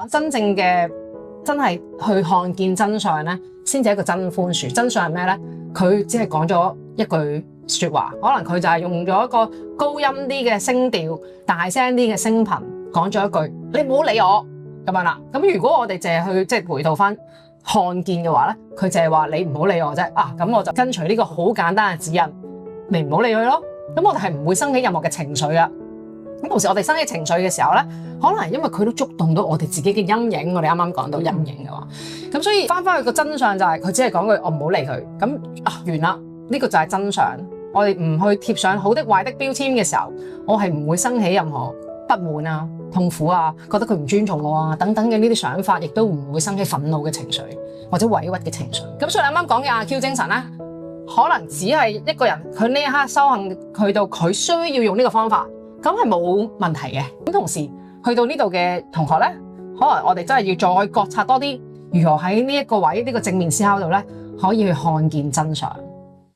真正嘅真係去看見真相咧，先至係一個真寬恕。真相係咩咧？佢只係講咗一句說話，可能佢就係用咗一個高音啲嘅聲調、大聲啲嘅聲頻，講咗一句你唔好理我咁樣啦。咁如果我哋淨係去即係回到翻看見嘅話咧，佢就係話你唔好理我啫。咁我就跟隨呢個好簡單嘅指引，你唔好理佢咯。咁我哋係唔會生起任何嘅情緒啊。咁同時我哋生起情緒嘅時候咧，可能係因為佢都觸動到我哋自己嘅陰影。我哋啱啱講到陰影嘅話，咁所以翻去個真相就係佢只係講句我唔好理佢，咁完啦。呢個就係真相。我哋唔去貼上好的壞的標籤嘅時候，我係唔會生起任何不滿啊、痛苦啊、覺得佢唔尊重我啊等等嘅呢啲想法，亦都唔會生起憤怒嘅情緒或者委屈嘅情緒。咁所以啱啱講嘅阿 Q 精神咧，可能只係一個人佢呢一刻修行去到佢需要用呢個方法，咁係冇問題嘅。咁同時去到呢度嘅同學咧，可能我哋真係要再覺察多啲，如何喺呢一個位呢個正面思考度咧，可以去看見真相。